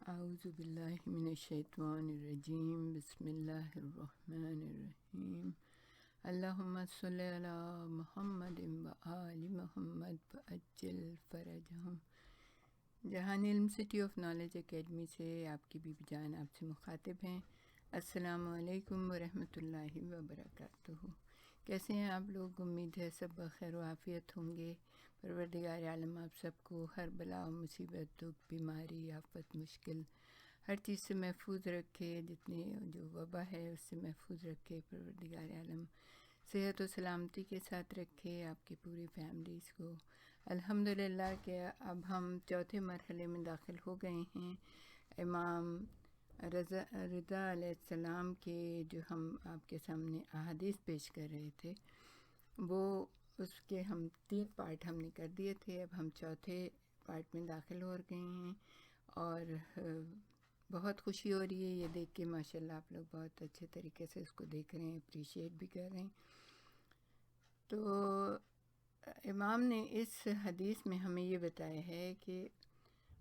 اعوذ باللہ من الشیطان الرجیم بسم اللہ الرحمن الرحیم اللہم صلی علی محمد و آل محمد وعجل فرجہم۔ جہان علم سٹی آف نالج اکیڈمی سے آپ کی بیوی جان آپ سے مخاطب ہیں۔ السلام علیکم ورحمۃ اللہ وبرکاتہ۔ کیسے ہیں آپ لوگ؟ امید ہے سب بخیر و عافیت ہوں گے۔ پروردگار عالم آپ سب کو ہر بلا و مصیبت، دکھ، بیماری، آفت، مشکل ہر چیز سے محفوظ رکھے، جتنے جو وبا ہے اس سے محفوظ رکھے۔ پروردگار عالم صحت و سلامتی کے ساتھ رکھے آپ کی پوری فیملیز کو۔ الحمدللہ کہ اب ہم چوتھے مرحلے میں داخل ہو گئے ہیں۔ امام رضا علیہ السلام کے جو ہم آپ کے سامنے احادیث پیش کر رہے تھے، وہ اس کے ہم 3 پارٹ ہم نے کر دیے تھے۔ اب ہم چوتھے پارٹ میں داخل ہو گئے ہیں اور بہت خوشی ہو رہی ہے یہ دیکھ کے، ماشاءاللہ آپ لوگ بہت اچھے طریقے سے اس کو دیکھ رہے ہیں، اپریشیٹ بھی کر رہے ہیں۔ تو امام نے اس حدیث میں ہمیں یہ بتایا ہے کہ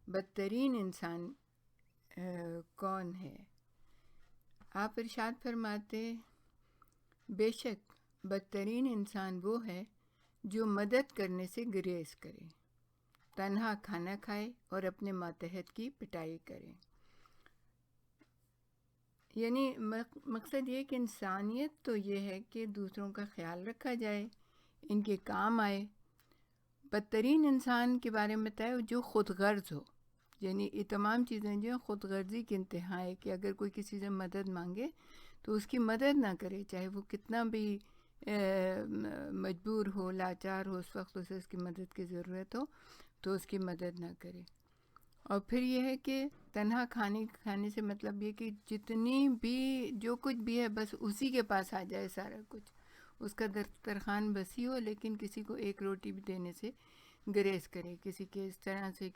بدترین انسان کون ہے۔ آپ ارشاد فرماتے، بے شک بدترین انسان وہ ہے جو مدد کرنے سے گریز کرے، تنہا کھانا کھائے اور اپنے ماتحت کی پٹائی کرے۔ یعنی مقصد یہ کہ انسانیت تو یہ ہے کہ دوسروں کا خیال رکھا جائے، ان کے کام آئے۔ بدترین انسان کے بارے میں بتایا جو خود غرض ہو، یعنی یہ تمام چیزیں جو ہیں خود غرضی کی انتہا ہے کہ اگر کوئی کسی سے مدد مانگے تو اس کی مدد نہ کرے، چاہے وہ کتنا بھی مجبور ہو، لاچار ہو، اس وقت اسے اس کی مدد کی ضرورت ہو تو اس کی مدد نہ کرے۔ اور پھر یہ ہے کہ تنہا کھانے سے مطلب یہ کہ جتنی بھی جو کچھ بھی ہے بس اسی کے پاس آ جائے سارا کچھ، اس کا دسترخوان وسیع ہو لیکن کسی کو ایک روٹی بھی دینے سے گریز کرے، کسی کے اس طرح سے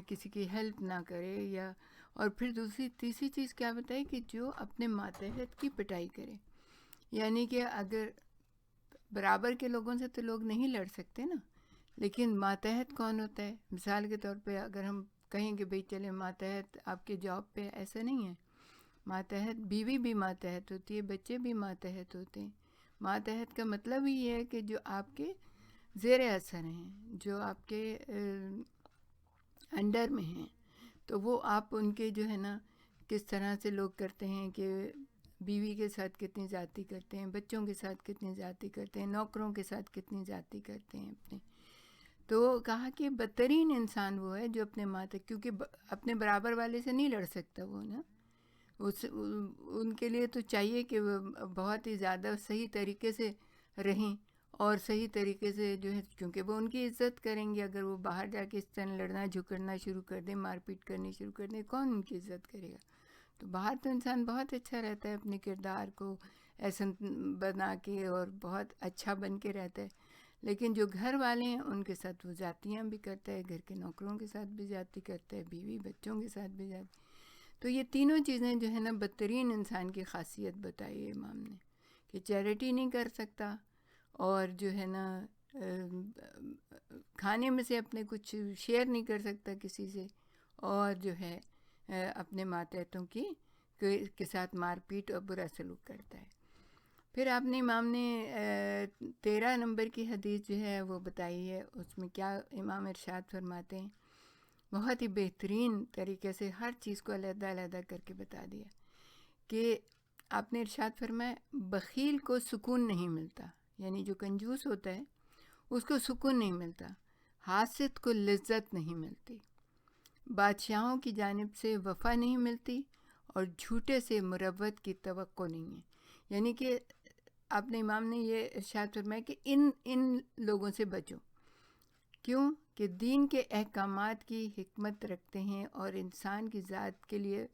کسی کی ہیلپ نہ کرے۔ یا اور پھر تیسری چیز کیا بتائی کہ جو اپنے ماتحت کی پٹائی کرے، یعنی کہ اگر برابر کے لوگوں سے تو لوگ نہیں لڑ سکتے نا، لیکن ماتحت کون ہوتا ہے؟ مثال کے طور پہ اگر ہم کہیں کہ بھئی چلیں ماتحت آپ کے جاب پہ، ایسا نہیں ہے۔ ماتحت بیوی بھی ماتحت ہوتی ہے، بچے بھی ماتحت ہوتے ہیں۔ ماتحت کا مطلب ہی یہ ہے کہ جو آپ کے زیر اثر ہیں، جو آپ کے انڈر میں ہیں، تو وہ آپ ان کے جو ہے نا کس طرح سے لوگ کرتے ہیں کہ بیوی کے ساتھ کتنی زیادتی کرتے ہیں، بچوں کے ساتھ کتنی زیادتی کرتے ہیں، نوکروں کے ساتھ کتنی زیادتی کرتے ہیں اپنے۔ تو کہا کہ بدترین انسان وہ ہے جو اپنے کیونکہ اپنے برابر والے سے نہیں لڑ سکتا وہ نا، ان کے لیے تو چاہیے کہ وہ بہت ہی زیادہ صحیح طریقے سے رہیں اور صحیح طریقے سے جو ہے، کیونکہ وہ ان کی عزت کریں گے۔ اگر وہ باہر جا کے اس طرح لڑنا جھگڑنا شروع کر دیں، مار پیٹ کرنی شروع کر دیں، کون ان کی عزت کرے گا؟ تو باہر تو انسان بہت اچھا رہتا ہے، اپنے کردار کو ایسا بنا کے اور بہت اچھا بن کے رہتا ہے، لیکن جو گھر والے ہیں ان کے ساتھ وہ زیادتیاں بھی کرتا ہے، گھر کے نوکروں کے ساتھ بھی زیادتی کرتا ہے، بیوی بچوں کے ساتھ بھی زیادتی۔ تو یہ تینوں چیزیں جو ہے نا بدترین انسان کی خاصیت بتائی ہے امام نے، کہ چیریٹی نہیں کر سکتا، اور جو ہے نا کھانے میں سے اپنے کچھ شیئر نہیں کر سکتا کسی سے، اور جو ہے اپنے ماتحتوں کے ساتھ مار پیٹ اور برا سلوک کرتا ہے۔ پھر آپ نے امام نے 13 نمبر کی حدیث جو ہے وہ بتائی ہے، اس میں کیا امام ارشاد فرماتے ہیں، بہت ہی بہترین طریقے سے ہر چیز کو علیحدہ علیحدہ کر کے بتا دیا کہ آپ نے ارشاد فرمایا بخیل کو سکون نہیں ملتا، یعنی جو کنجوس ہوتا ہے اس کو سکون نہیں ملتا، حاسد کو لذت نہیں ملتی، بادشاہوں کی جانب سے وفا نہیں ملتی، اور جھوٹے سے مروت کی توقع نہیں ہے۔ یعنی کہ آپ نے امام نے یہ ارشاد فرمایا کہ ان لوگوں سے بچو، کیوں کہ دین کے احکامات کی حکمت رکھتے ہیں اور انسان کی ذات کے لیے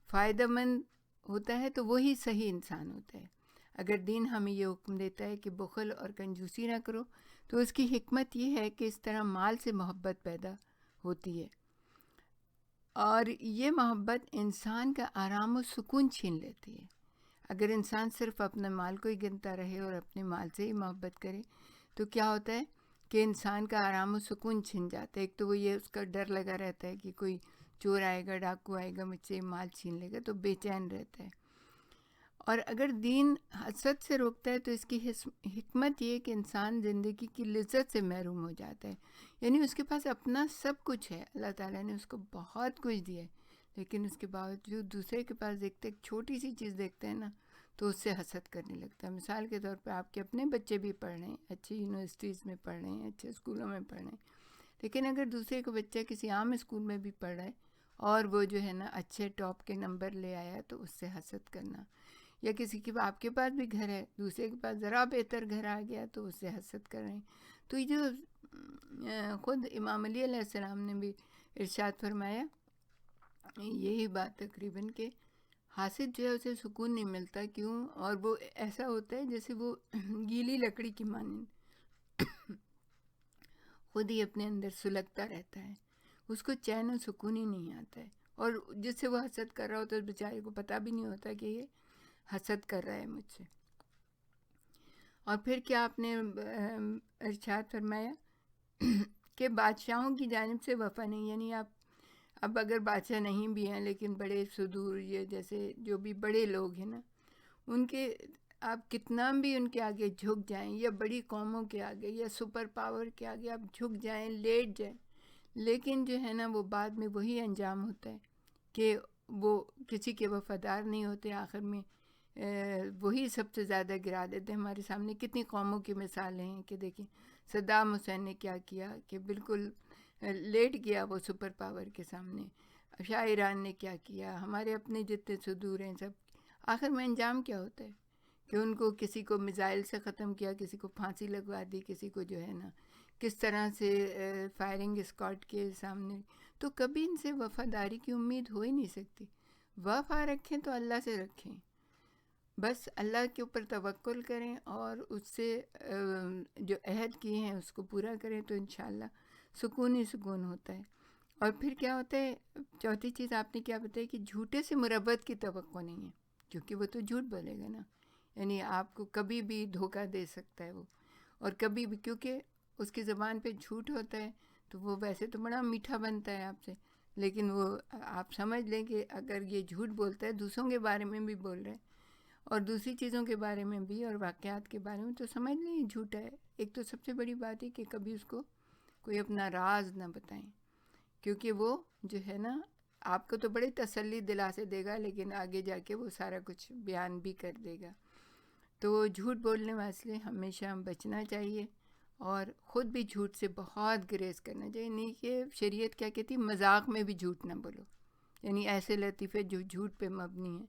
فائدہ مند ہوتا ہے تو وہی صحیح انسان ہوتا ہے۔ اگر دین ہمیں یہ حکم دیتا ہے کہ بخل اور کنجوسی نہ کرو، تو اس کی حکمت یہ ہے کہ اس طرح مال سے محبت پیدا ہوتی ہے، اور یہ محبت انسان کا آرام و سکون چھین لیتی ہے۔ اگر انسان صرف اپنے مال کو ہی گنتا رہے اور اپنے مال سے ہی محبت کرے تو کیا ہوتا ہے کہ انسان کا آرام و سکون چھن جاتا ہے۔ ایک تو وہ یہ اس کا ڈر لگا رہتا ہے کہ کوئی چور آئے گا، ڈاکو آئے گا، مجھ سے مال چھین لے گا، تو بے چین رہتا ہے۔ اور اگر دین حسد سے روکتا ہے تو اس کی حکمت یہ ہے کہ انسان زندگی کی لذت سے محروم ہو جاتا ہے۔ یعنی اس کے پاس اپنا سب کچھ ہے، اللہ تعالیٰ نے اس کو بہت کچھ دیا ہے، لیکن اس کے باوجود دوسرے کے پاس دیکھتے ایک چھوٹی سی چیز دیکھتے ہیں نا تو اس سے حسد کرنے لگتا ہے۔ مثال کے طور پہ آپ کے اپنے بچے بھی پڑھ رہے ہیں، اچھی یونیورسٹیز میں پڑھ رہے ہیں، اچھے اسکولوں میں پڑھ رہے ہیں، لیکن اگر دوسرے کا بچہ کسی عام اسکول میں بھی پڑھ رہا ہے اور وہ جو ہے نا اچھے ٹاپ کے نمبر لے آیا تو اس سے حسد کرنا، یا کسی کی آپ کے پاس بھی گھر ہے، دوسرے کے پاس ذرا بہتر گھر آ گیا تو اس سے حسد کر رہے ہیں۔ تو یہ جو خود امام علی علیہ السلام نے بھی ارشاد فرمایا یہی بات تقریباً کہ حاسد جو ہے اسے سکون نہیں ملتا، کیوں؟ اور وہ ایسا ہوتا ہے جیسے وہ گیلی لکڑی کی مانند خود ہی اپنے اندر سلگتا رہتا ہے، اس کو چین و سکون ہی نہیں آتا ہے، اور جس سے وہ حسد کر رہا ہوتا ہے اس بیچارے کو پتہ بھی نہیں ہوتا کہ یہ حسد کر رہا ہے مجھ سے۔ اور پھر کیا آپ نے ارشاد فرمایا کہ بادشاہوں کی جانب سے وفا نہیں، یعنی آپ اب اگر بادشاہ نہیں بھی ہیں لیکن بڑے صدور، یہ جیسے جو بھی بڑے لوگ ہیں نا، ان کے آپ کتنا بھی ان کے آگے جھک جائیں، یا بڑی قوموں کے آگے یا سپر پاور کے آگے آپ جھک جائیں، لیٹ جائیں، لیکن جو ہے نا وہ بعد میں وہی انجام ہوتا ہے کہ وہ کسی کے وفادار نہیں ہوتے، آخر میں وہی سب سے زیادہ گرا دیتے ہیں۔ ہمارے سامنے کتنی قوموں کی مثالیں ہیں کہ دیکھیں صدام حسین نے کیا کیا کہ بالکل لیٹ گیا وہ سپر پاور کے سامنے، شاہ ایران نے کیا کیا، ہمارے اپنے جتنے صدور ہیں سب، آخر میں انجام کیا ہوتا ہے کہ ان کو کسی کو میزائل سے ختم کیا، کسی کو پھانسی لگوا دی، کسی کو جو ہے نا کس طرح سے فائرنگ اسکواڈ کے سامنے۔ تو کبھی ان سے وفاداری کی امید ہو ہی نہیں سکتی۔ وفا رکھیں تو اللہ سے رکھیں، بس اللہ کے اوپر توکل کریں اور اس سے جو عہد کیے ہیں اس کو پورا کریں تو انشاءاللہ سکون ہی سکون ہوتا ہے۔ اور پھر کیا ہوتا ہے، چوتھی چیز آپ نے کیا بتائی کہ جھوٹے سے مروت کی توقع نہیں ہے، کیونکہ وہ تو جھوٹ بولے گا نا، یعنی آپ کو کبھی بھی دھوکہ دے سکتا ہے وہ، اور کبھی بھی، کیونکہ اس کی زبان پہ جھوٹ ہوتا ہے تو وہ ویسے تو بڑا میٹھا بنتا ہے آپ سے، لیکن وہ آپ سمجھ لیں کہ اگر یہ جھوٹ بولتا ہے دوسروں کے بارے میں بھی بول رہے ہیں اور دوسری چیزوں کے بارے میں بھی اور واقعات کے بارے میں، تو سمجھ لیں یہ جھوٹا ہے۔ ایک تو سب سے بڑی بات ہے کہ کبھی اس کو کوئی اپنا راز نہ بتائیں، کیونکہ وہ جو ہے نا آپ کو تو بڑی تسلی دلا سے دے گا لیکن آگے جا کے وہ سارا کچھ بیان بھی کر دے گا۔ تو جھوٹ بولنے والے ہمیشہ بچنا چاہیے، اور خود بھی جھوٹ سے بہت گریز کرنا چاہیے۔ نہیں کہ شریعت کیا کہتی، مذاق میں بھی جھوٹ نہ بولو، یعنی ایسے لطیفے جو جھوٹ پہ مبنی ہیں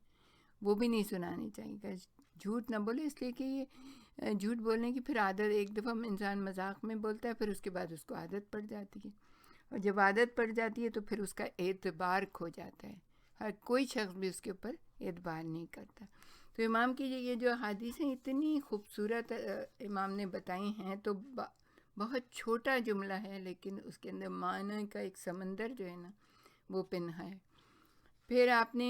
وہ بھی نہیں سنانی چاہیے کہ جھوٹ نہ بولے، اس لیے کہ یہ جھوٹ بولنے کی پھر عادت، ایک دفعہ انسان مذاق میں بولتا ہے پھر اس کے بعد اس کو عادت پڑ جاتی ہے، اور جب عادت پڑ جاتی ہے تو پھر اس کا اعتبار کھو جاتا ہے، ہر کوئی شخص بھی اس کے اوپر اعتبار نہیں کرتا۔ تو امام کی یہ جو حدیثیں اتنی خوبصورت امام نے بتائی ہیں، تو بہت چھوٹا جملہ ہے لیکن اس کے اندر معنی کا ایک سمندر جو ہے نا وہ پنہا ہے۔ پھر آپ نے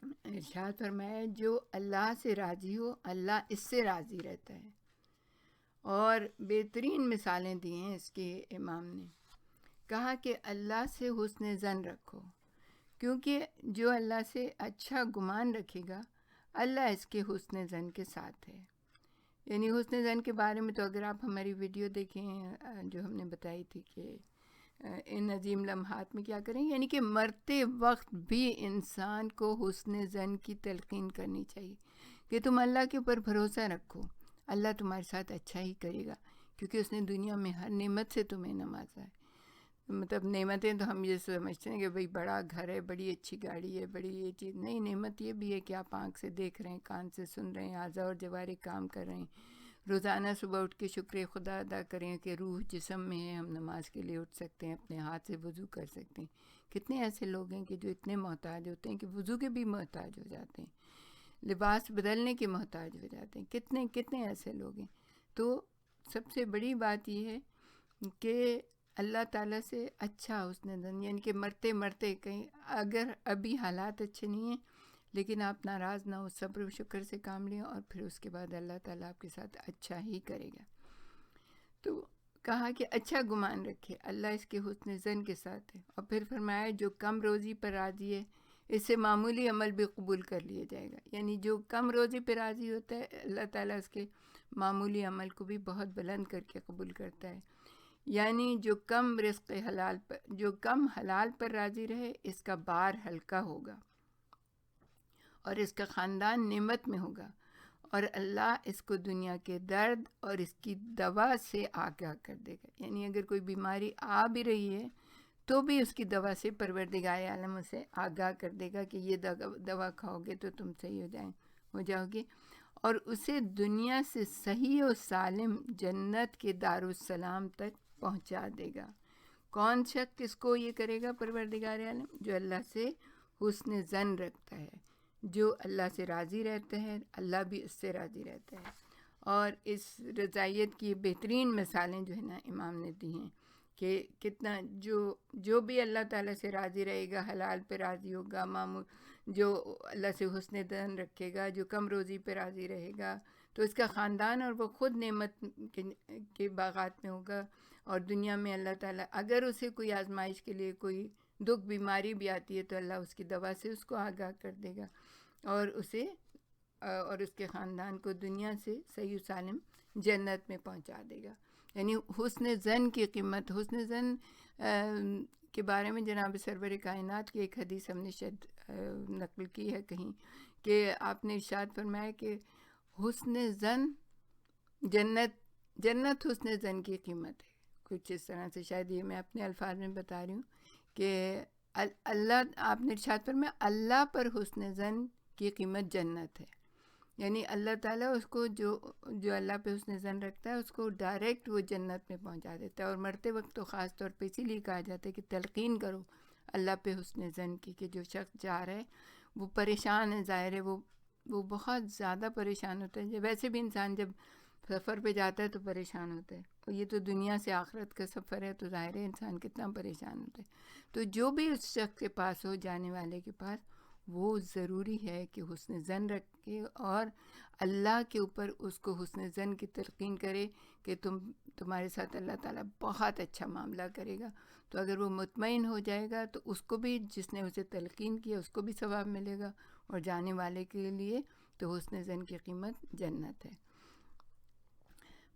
ارشاد فرمایا جو اللہ سے راضی ہو اللہ اس سے راضی رہتا ہے، اور بہترین مثالیں دی ہیں اس کے امام نے، کہا کہ اللہ سے حسن ظن رکھو، کیونکہ جو اللہ سے اچھا گمان رکھے گا اللہ اس کے حسن ظن کے ساتھ ہے۔ یعنی حسن ظن کے بارے میں تو اگر آپ ہماری ویڈیو دیکھیں جو ہم نے بتائی تھی کہ ان عظیم لمحات میں کیا کریں، یعنی کہ مرتے وقت بھی انسان کو حسن ظن کی تلقین کرنی چاہیے کہ تم اللہ کے اوپر بھروسہ رکھو، اللہ تمہارے ساتھ اچھا ہی کرے گا، کیونکہ اس نے دنیا میں ہر نعمت سے تمہیں نوازا ہے۔ مطلب نعمتیں تو ہم یہ سمجھتے ہیں کہ بھئی بڑا گھر ہے، بڑی اچھی گاڑی ہے، بڑی یہ چیز نہیں، نعمت یہ بھی ہے کہ آپ آنکھ سے دیکھ رہے ہیں، کان سے سن رہے ہیں، اعضاء اور جوارح کام کر رہے ہیں، روزانہ صبح اٹھ کے شکر خدا ادا کریں کہ روح جسم میں ہے، ہم نماز کے لیے اٹھ سکتے ہیں، اپنے ہاتھ سے وضو کر سکتے ہیں۔ کتنے ایسے لوگ ہیں کہ جو اتنے محتاج ہوتے ہیں کہ وضو کے بھی محتاج ہو جاتے ہیں، لباس بدلنے کے محتاج ہو جاتے ہیں، کتنے کتنے ایسے لوگ ہیں۔ تو سب سے بڑی بات یہ ہے کہ اللہ تعالیٰ سے اچھا حسن ظن، یعنی کہ مرتے مرتے کہیں اگر ابھی حالات اچھے نہیں ہیں لیکن آپ ناراض نہ ہو، صبر و شکر سے کام لیں، اور پھر اس کے بعد اللہ تعالیٰ آپ کے ساتھ اچھا ہی کرے گا۔ تو کہا کہ اچھا گمان رکھے، اللہ اس کے حسن ظن کے ساتھ ہے، اور پھر فرمایا جو کم روزی پر راضی ہے اس سے معمولی عمل بھی قبول کر لیا جائے گا. یعنی جو کم روزی پہ راضی ہوتا ہے اللہ تعالیٰ اس کے معمولی عمل کو بھی بہت بلند کر کے قبول کرتا ہے. یعنی جو کم رزق حلال پر، جو کم حلال پر راضی رہے اس کا بار ہلکا ہوگا اور اس کا خاندان نعمت میں ہوگا، اور اللہ اس کو دنیا کے درد اور اس کی دوا سے آگاہ کر دے گا. یعنی اگر کوئی بیماری آ بھی رہی ہے تو بھی اس کی دوا سے پروردگار عالم اسے آگاہ کر دے گا کہ یہ دوا کھاؤ گے تو تم صحیح ہو جاؤ گے، اور اسے دنیا سے صحیح و سالم جنت کے دارالسلام تک پہنچا دے گا. کون شخص اس کو یہ کرے گا؟ پروردگار عالم جو اللہ سے حسن ظن رکھتا ہے، جو اللہ سے راضی رہتا ہے، اللہ بھی اس سے راضی رہتا ہے. اور اس رضائیت کی بہترین مثالیں جو ہے نا امام نے دی ہیں کہ کتنا جو بھی اللہ تعالیٰ سے راضی رہے گا، حلال پہ راضی ہوگا، جو اللہ سے حسن ظن رکھے گا، جو کم روزی پہ راضی رہے گا، تو اس کا خاندان اور وہ خود نعمت کے باغات میں ہوگا. اور دنیا میں اللہ تعالیٰ اگر اسے کوئی آزمائش کے لیے کوئی دکھ بیماری بھی آتی ہے تو اللہ اس کی دوا سے اس کو آگاہ کر دے گا اور اسے اور اس کے خاندان کو دنیا سے صحیح و سالم جنت میں پہنچا دے گا. یعنی حسن ظن کی قیمت، حسن ظن کے بارے میں جناب سرور کائنات کی ایک حدیث ہم نے شاید نقل کی ہے کہیں کہ آپ نے ارشاد فرمایا کہ حسن ظن جنت حسن ظن کی قیمت ہے. کچھ اس طرح سے، شاید یہ میں اپنے الفاظ میں بتا رہی ہوں کہ اللہ، آپ نے ارشاد فرمایا اللہ پر حسن ظن کی قیمت جنت ہے. یعنی اللہ تعالیٰ اس کو جو اللہ پہ حسن ظن رکھتا ہے اس کو ڈائریکٹ وہ جنت میں پہنچا دیتا ہے. اور مرتے وقت تو خاص طور پہ اسی لیے کہا جاتا ہے کہ تلقین کرو اللہ پہ حسن ظن کی، کہ جو شخص جا رہا ہے وہ پریشان ہے، ظاہر ہے وہ بہت زیادہ پریشان ہوتا ہے. ویسے بھی انسان جب سفر پہ جاتا ہے تو پریشان ہوتا ہے، اور یہ تو دنیا سے آخرت کا سفر ہے تو ظاہر ہے انسان کتنا پریشان ہوتا ہے. تو جو بھی اس شخص کے پاس ہو، جانے والے کے پاس، وہ ضروری ہے کہ حسن ظن رکھے اور اللہ کے اوپر اس کو حسن ظن کی تلقین کرے کہ تمہارے ساتھ اللہ تعالیٰ بہت اچھا معاملہ کرے گا. تو اگر وہ مطمئن ہو جائے گا تو اس کو بھی، جس نے اسے تلقین کیا، اس کو بھی ثواب ملے گا، اور جانے والے کے لیے تو حسن ظن کی قیمت جنت ہے.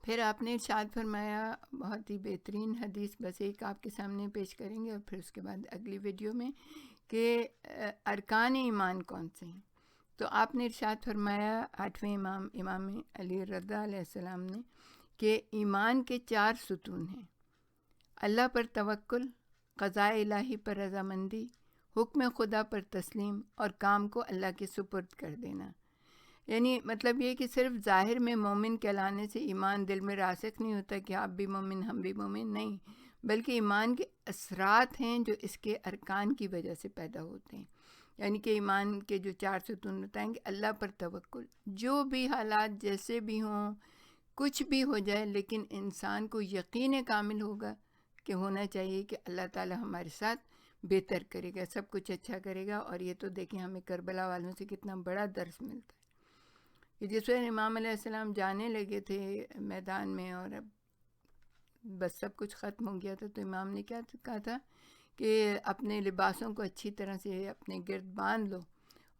پھر آپ نے ارشاد فرمایا بہت ہی بہترین حدیث، بس ایک آپ کے سامنے پیش کریں گے اور پھر اس کے بعد اگلی ویڈیو میں، کہ ارکان ایمان کون سے ہیں. تو آپ نے ارشاد فرمایا 8ویں امام علی رضا علیہ السلام نے کہ ایمان کے 4 ستون ہیں: اللہ پر توکل، قضاء الہی پر رضامندی، حکم خدا پر تسلیم، اور کام کو اللہ کے سپرد کر دینا. یعنی مطلب یہ کہ صرف ظاہر میں مومن کہلانے سے ایمان دل میں راسخ نہیں ہوتا کہ آپ بھی مومن ہم بھی مومن، نہیں، بلکہ ایمان کے اثرات ہیں جو اس کے ارکان کی وجہ سے پیدا ہوتے ہیں. یعنی کہ ایمان کے جو 4 ستون بتائیں گے: اللہ پر توکل، جو بھی حالات جیسے بھی ہوں، کچھ بھی ہو جائے، لیکن انسان کو یقین کامل ہوگا کہ ہونا چاہیے کہ اللہ تعالی ہمارے ساتھ بہتر کرے گا، سب کچھ اچھا کرے گا. اور یہ تو دیکھیں ہمیں کربلا والوں سے کتنا بڑا درس ملتا ہے کہ جس وقت امام علیہ السلام جانے لگے تھے میدان میں اور اب بس سب کچھ ختم ہو گیا تھا، تو امام نے کیا کہا تھا کہ اپنے لباسوں کو اچھی طرح سے اپنے گرد باندھ لو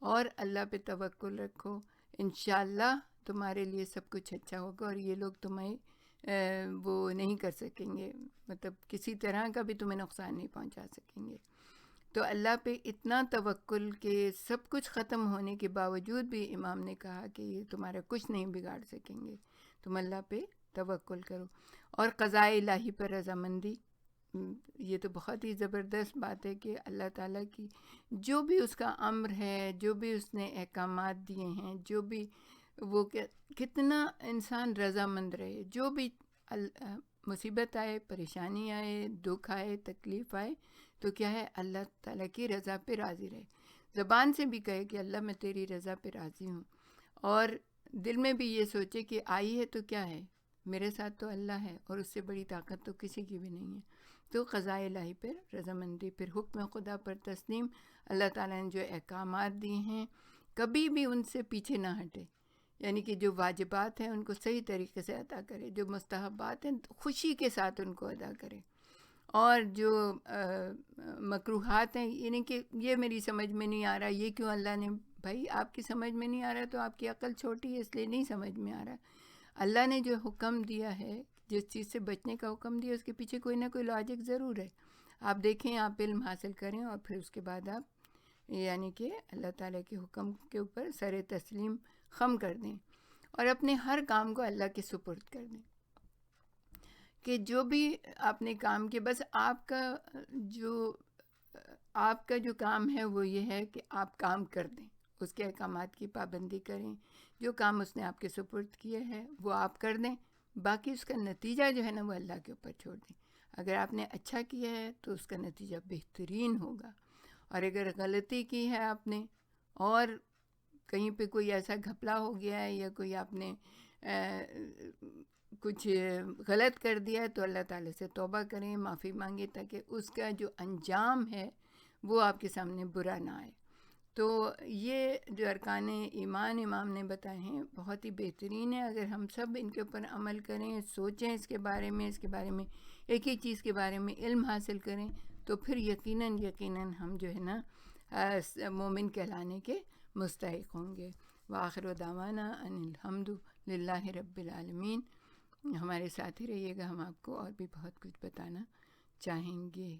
اور اللہ پہ توکل رکھو، انشاءاللہ تمہارے لیے سب کچھ اچھا ہوگا اور یہ لوگ تمہیں وہ نہیں کر سکیں گے، مطلب کسی طرح کا بھی تمہیں نقصان نہیں پہنچا سکیں گے. تو اللہ پہ اتنا توکل کہ سب کچھ ختم ہونے کے باوجود بھی امام نے کہا کہ یہ تمہارا کچھ نہیں بگاڑ سکیں گے، تم اللہ پہ توکل کرو. اور قضاء الہی پر رضامندی، یہ تو بہت ہی زبردست بات ہے کہ اللہ تعالیٰ کی جو بھی اس کا امر ہے، جو بھی اس نے احکامات دیے ہیں، جو بھی وہ کتنا انسان رضامند رہے، جو بھی مصیبت آئے، پریشانی آئے، دکھ آئے، تکلیف آئے، تو کیا ہے، اللہ تعالیٰ کی رضا پہ راضی رہے. زبان سے بھی کہے کہ اللہ میں تیری رضا پہ راضی ہوں، اور دل میں بھی یہ سوچے کہ آئی ہے تو کیا ہے، میرے ساتھ تو اللہ ہے اور اس سے بڑی طاقت تو کسی کی بھی نہیں ہے. تو قضاء الہی پر رضامندی، پھر حکم خدا پر تسلیم، اللہ تعالیٰ نے جو احکامات دیے ہیں کبھی بھی ان سے پیچھے نہ ہٹے. یعنی کہ جو واجبات ہیں ان کو صحیح طریقے سے ادا کرے، جو مستحبات ہیں خوشی کے ساتھ ان کو ادا کرے، اور جو مکروہات ہیں یعنی کہ یہ میری سمجھ میں نہیں آ رہا، یہ کیوں اللہ نے، بھائی آپ کی سمجھ میں نہیں آ رہا تو آپ کی عقل چھوٹی ہے اس لیے نہیں سمجھ میں آ رہا. اللہ نے جو حکم دیا ہے، جس چیز سے بچنے کا حکم دیا، اس کے پیچھے کوئی نہ کوئی لاجک ضرور ہے. آپ دیکھیں، آپ علم حاصل کریں اور پھر اس کے بعد آپ یعنی کہ اللہ تعالیٰ کے حکم کے اوپر سر تسلیم خم کر دیں اور اپنے ہر کام کو اللہ کے سپرد کر دیں کہ جو بھی آپ نے کام کیا، بس آپ کا جو کام ہے وہ یہ ہے کہ آپ کام کر دیں، اس کے احکامات کی پابندی کریں، جو کام اس نے آپ کے سپرد کیے ہے وہ آپ کر دیں، باقی اس کا نتیجہ جو ہے نا وہ اللہ کے اوپر چھوڑ دیں. اگر آپ نے اچھا کیا ہے تو اس کا نتیجہ بہترین ہوگا، اور اگر غلطی کی ہے آپ نے اور کہیں پہ کوئی ایسا گھپلا ہو گیا ہے یا کوئی آپ نے کچھ غلط کر دیا ہے تو اللہ تعالیٰ سے توبہ کریں، معافی مانگیں، تاکہ اس کا جو انجام ہے وہ آپ کے سامنے برا نہ آئے. تو یہ جو ارکان ایمان امام نے بتائے ہیں بہت ہی بہترین ہے. اگر ہم سب ان کے اوپر عمل کریں، سوچیں اس کے بارے میں ایک ایک چیز کے بارے میں علم حاصل کریں، تو پھر یقیناً ہم جو ہے نا مومن کہلانے کے مستحق ہوں گے. وآخر دعوانا ان الحمد للہ رب العالمین. ہمارے ساتھ ہی رہیے گا، ہم آپ کو اور بھی بہت کچھ بتانا چاہیں گے.